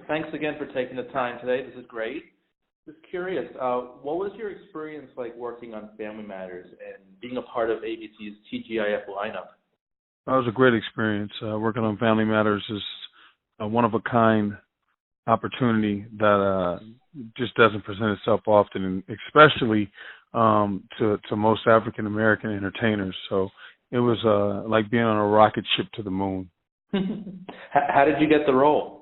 Thanks again for taking the time today. This is great. Just curious, what was your experience like working on Family Matters and being a part of ABC's TGIF lineup? That was a great experience. Working on Family Matters is a one-of-a-kind opportunity that just doesn't present itself often, and especially to most African-American entertainers. So it was like being on a rocket ship to the moon. How did you get the role?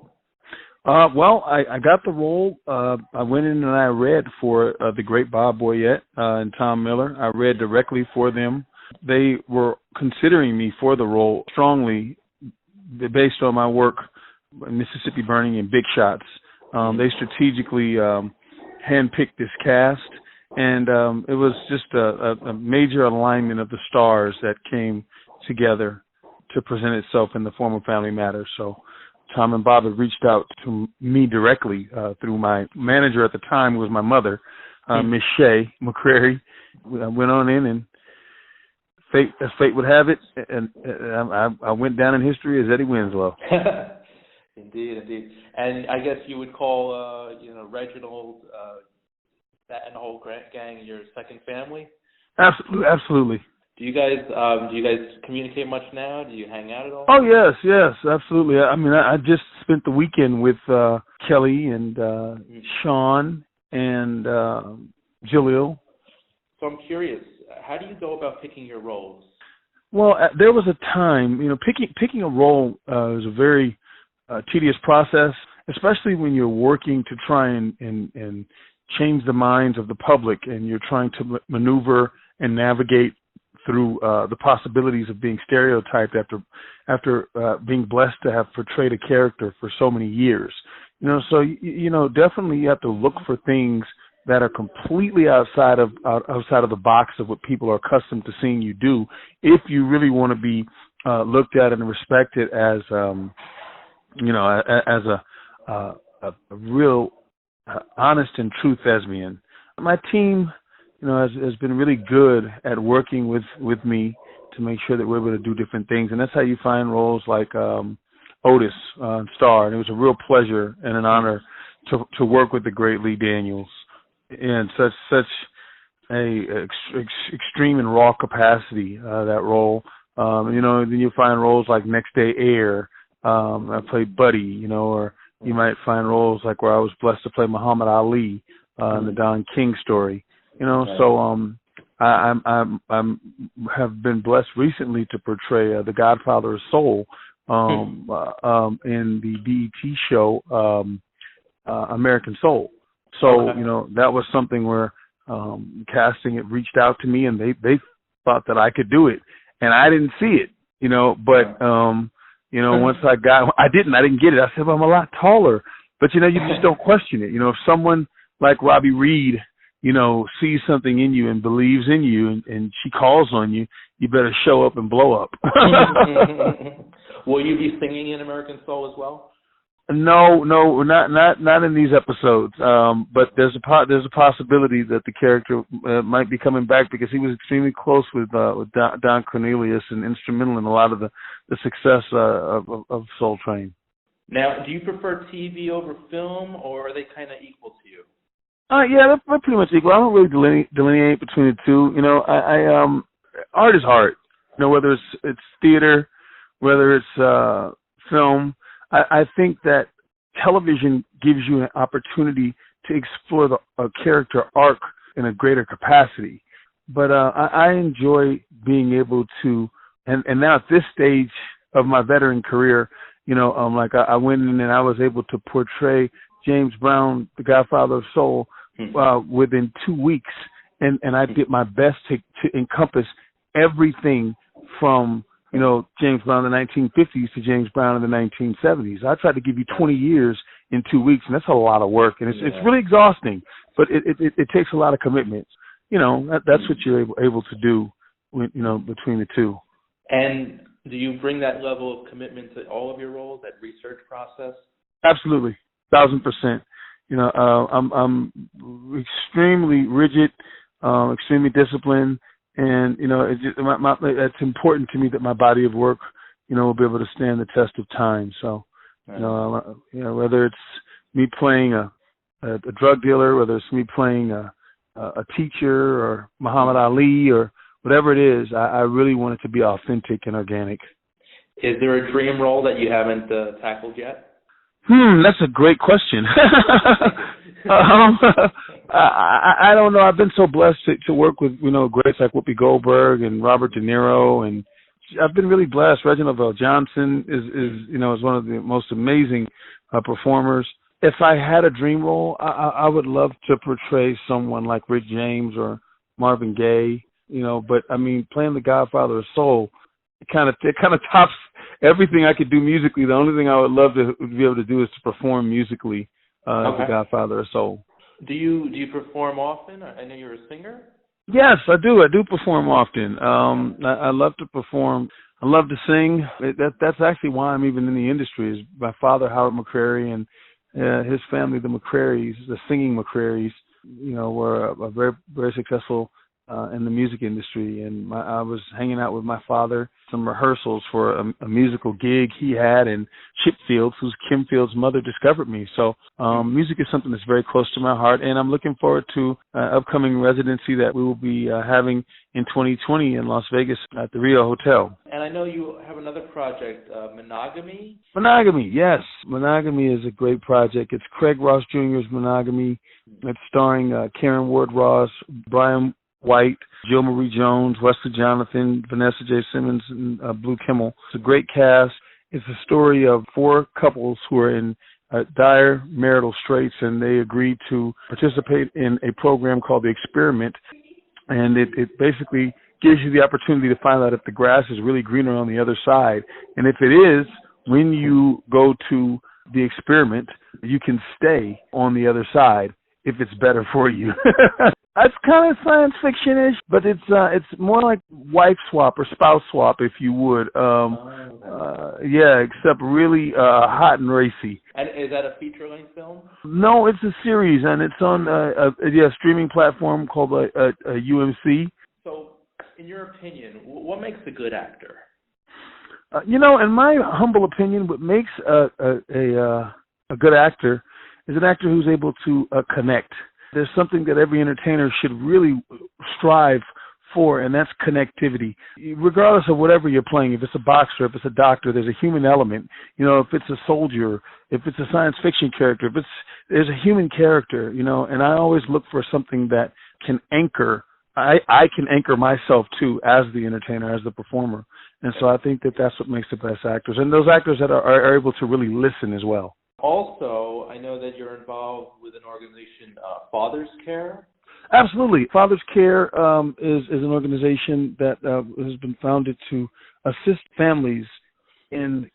Well, I got the role. I went in and I read for the great Bob Boyette and Tom Miller. I read directly for them. They were considering me for the role strongly based on my work in Mississippi Burning and Big Shots. They strategically handpicked this cast, and it was just a major alignment of the stars that came together to present itself in the form of Family Matters. So Tom and Bob had reached out to me directly through my manager at the time, was my mother, Miss Shay McCrary. I went on in, and as fate would have it, and I went down in history as Eddie Winslow. Indeed. And I guess you would call, Reginald, that and the whole gang your second family? Absolutely. Do you guys communicate much now? Do you hang out at all? Oh, yes, absolutely. I mean, I just spent the weekend with KELLIE and Sean and JALEEL. So I'm curious, how do you go about picking your roles? Well, there was a time, picking a role is a very tedious process, especially when you're working to try and change the minds of the public, and you're trying to maneuver and navigate through the possibilities of being stereotyped after being blessed to have portrayed a character for so many years. So definitely you have to look for things that are completely outside of the box of what people are accustomed to seeing you do, if you really want to be looked at and respected as a real honest and true thespian. My team has been really good at working with me to make sure that we're able to do different things. And that's how you find roles like Otis on Star. And it was a real pleasure and an honor to work with the great Lee Daniels in such a extreme and raw capacity, that role. Then you find roles like Next Day Air. I played Buddy, or you might find roles like where I was blessed to play Muhammad Ali in the Don King story. So I have been blessed recently to portray the Godfather of Soul in the BET show American Soul. So that was something where casting had reached out to me, and they thought that I could do it, and I didn't see it, but once I didn't get it. I said, well, I'm a lot taller, but you just don't question it. If someone like Robbie Reed sees something in you and believes in you, and she calls on you, you better show up and blow up. Will you be singing in American Soul as well? No, not in these episodes. But there's a possibility that the character might be coming back, because he was extremely close with Don Cornelius and instrumental in a lot of the success of Soul Train. Now, do you prefer TV over film, or are they kind of equal to you? Yeah, they're pretty much equal. I don't really delineate between the two. Art is art. Whether it's theater, whether it's film. I think that television gives you an opportunity to explore a character arc in a greater capacity. But I enjoy being able to, and now at this stage of my veteran career, I went in and I was able to portray James Brown, the Godfather of Soul, within 2 weeks. And I did my best to encompass everything from James Brown in the 1950s to James Brown in the 1970s. I tried to give you 20 years in 2 weeks, and that's a lot of work, and it's really exhausting, but it takes a lot of commitment. That's what you're able to do, between the two. And do you bring that level of commitment to all of your roles, that research process? Absolutely, 1,000%. I'm extremely rigid, extremely disciplined. And, it's important to me that my body of work, will be able to stand the test of time. So, Right. Whether it's me playing a drug dealer, whether it's me playing a teacher or Muhammad Ali or whatever it is, I really want it to be authentic and organic. Is there a dream role that you haven't tackled yet? That's a great question. I don't know. I've been so blessed to work with, greats like Whoopi Goldberg and Robert De Niro, and I've been really blessed. Reginald Vell Johnson is one of the most amazing performers. If I had a dream role, I would love to portray someone like Rick James or Marvin Gaye, but I mean, playing the Godfather of Soul, it kind of tops everything I could do musically. The only thing I would love to be able to do is to perform musically as the Godfather of Soul. Do you perform often? I know you're a singer. Yes, I do. I do perform often. I love to perform. I love to sing. That's actually why I'm even in the industry. Is my father, Howard McCrary, and his family, the McCrarys, the singing McCrarys, were a very, very successful in the music industry. And I was hanging out with my father, some rehearsals for a musical gig he had in Chip Fields, who's Kim Fields' mother discovered me. So music is something that's very close to my heart, and I'm looking forward to an upcoming residency that we will be having in 2020 in Las Vegas at the Rio Hotel. And I know you have another project, Monogamy? Monogamy, yes. Monogamy is a great project. It's Craig Ross Jr.'s Monogamy. It's starring Karen Ward Ross, Brian White, Jill Marie Jones, Wesley Jonathan, Vanessa J. Simmons, and Blue Kimmel. It's a great cast. It's a story of 4 couples who are in dire marital straits, and they agreed to participate in a program called The Experiment. And it basically gives you the opportunity to find out if the grass is really greener on the other side. And if it is, when you go to The Experiment, you can stay on the other side if it's better for you. That's kind of science fiction-ish, but it's more like wife swap or spouse swap, if you would. Except really hot and racy. And is that a feature-length film? No, it's a series, and it's on a streaming platform called UMC. So, in your opinion, what makes a good actor? In my humble opinion, what makes a good actor is an actor who's able to connect. There's something that every entertainer should really strive for, and that's connectivity. Regardless of whatever you're playing, if it's a boxer, if it's a doctor, there's a human element. If it's a soldier, if it's a science fiction character, there's a human character, and I always look for something that can anchor. I can anchor myself too as the entertainer, as the performer. And so I think that's what makes the best actors. And those actors that are able to really listen as well. Also, I know that you're involved with an organization, Father's Care. Absolutely. Father's Care is an organization that has been founded to assist families in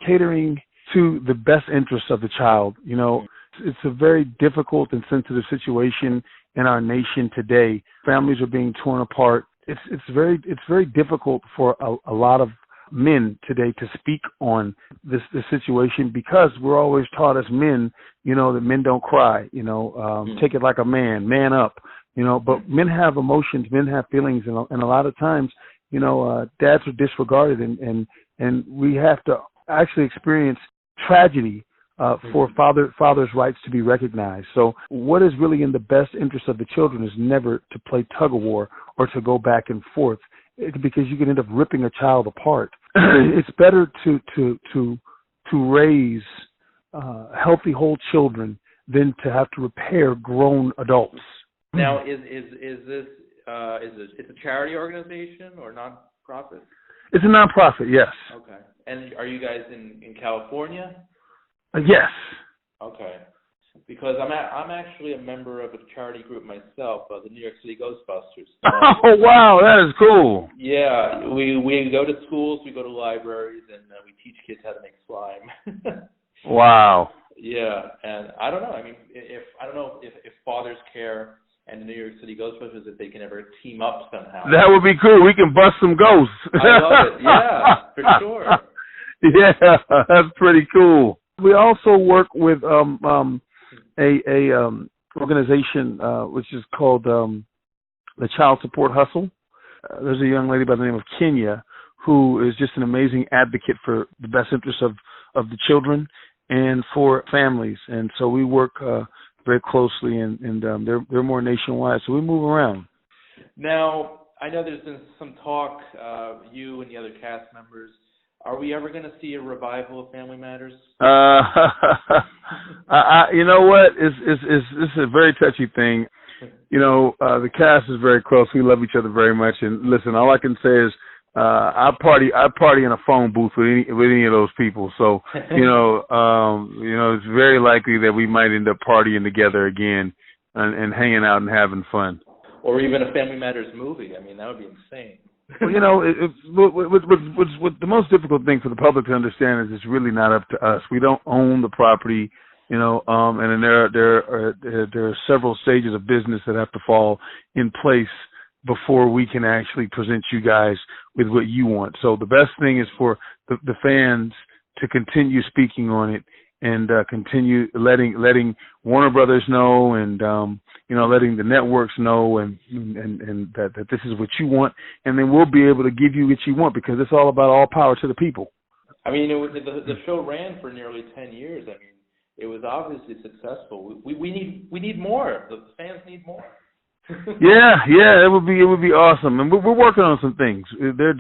catering to the best interests of the child. It's a very difficult and sensitive situation in our nation today. Families are being torn apart. It's very difficult for a lot of men today to speak on this situation, because we're always taught as men, that men don't cry, take it like a man up, but men have emotions, men have feelings, and a lot of times, dads are disregarded, and we have to actually experience tragedy for father's rights to be recognized. So what is really in the best interest of the children is never to play tug of war or to go back and forth, because you can end up ripping a child apart. It's better to raise healthy, whole children than to have to repair grown adults. Now, is this it's a charity organization or non-profit? It's a non-profit, yes. Okay. And are you guys in California? Yes. Okay. Because I'm actually a member of a charity group myself, the New York City Ghostbusters. Oh, wow, that is cool. Yeah, we go to schools, we go to libraries, and we teach kids how to make slime. Wow. Yeah, and I don't know. I mean, if Father's Care and the New York City Ghostbusters, if they can ever team up somehow. That would be cool. We can bust some ghosts. I love it. Yeah, for sure. Yeah, that's pretty cool. We also work with organization which is called the Child Support Hustle. There's a young lady by the name of Kenya who is just an amazing advocate for the best interests of the children and for families. And so we work very closely, and they're more nationwide, so we move around. Now, I know there's been some talk, you and the other cast members, are we ever going to see a revival of Family Matters? You know what? This is a very touchy thing. You know, the cast is very close. We love each other very much. And listen, all I can say is I party in a phone booth with any of those people. So you know, it's very likely that we might end up partying together again and hanging out and having fun. Or even a Family Matters movie. I mean, that would be insane. Well, you know, what the most difficult thing for the public to understand is it's really not up to us. We don't own the property, you know, and then there are several stages of business that have to fall in place before we can actually present you guys with what you want. So the best thing is for the fans to continue speaking on it and continue letting Warner Brothers know and letting the networks know and that this is what you want, and then we'll be able to give you what you want, because it's all about all power to the people. I mean, the show ran for nearly 10 years. I mean, it was obviously successful. We need more. The fans need more. yeah, it would be awesome, and we're working on some things. There's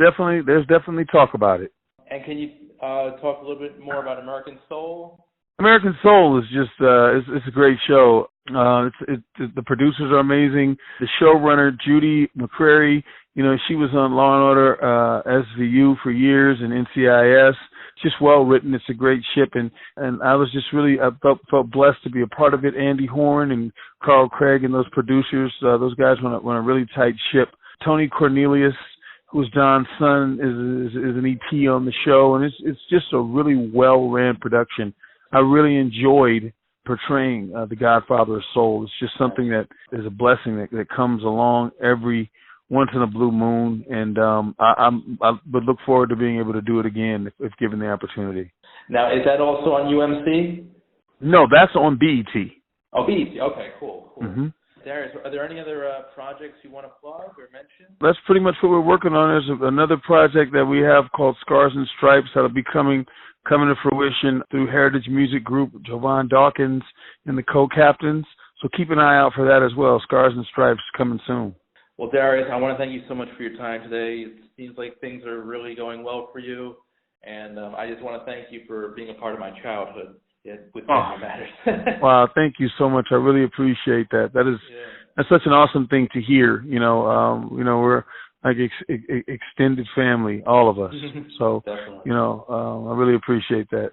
definitely talk about it. And can you talk a little bit more about American Soul? American Soul is just it's a great show. The producers are amazing. The showrunner, Judy McCrary, you know, she was on Law and Order SVU for years and NCIS. It's just well written. It's a great ship, and I was just I felt blessed to be a part of it. Andy Horn and Carl Craig and those producers, those guys run a really tight ship. Tony Cornelius, who's Don's son, is an EP on the show, and it's just a really well ran production. I really enjoyed portraying the Godfather of Soul. It's just something that is a blessing that comes along every once in a blue moon, and I would look forward to being able to do it again if given the opportunity. Now, is that also on UMC? No, that's on BET. Oh, BET. Okay, cool. Mm-hmm. Darius, are there any other projects you want to plug or mention? That's pretty much what we're working on. There's another project that we have called Scars and Stripes that'll be coming to fruition through Heritage Music Group, Jovan Dawkins and the co-captains. So keep an eye out for that as well. Scars and Stripes coming soon. Well, Darius, I want to thank you so much for your time today. It seems like things are really going well for you, and I just want to thank you for being a part of my childhood with Family Matters. Wow, thank you so much. I really appreciate that. That's such an awesome thing to hear. We're like extended family, all of us. So, Definitely. I really appreciate that.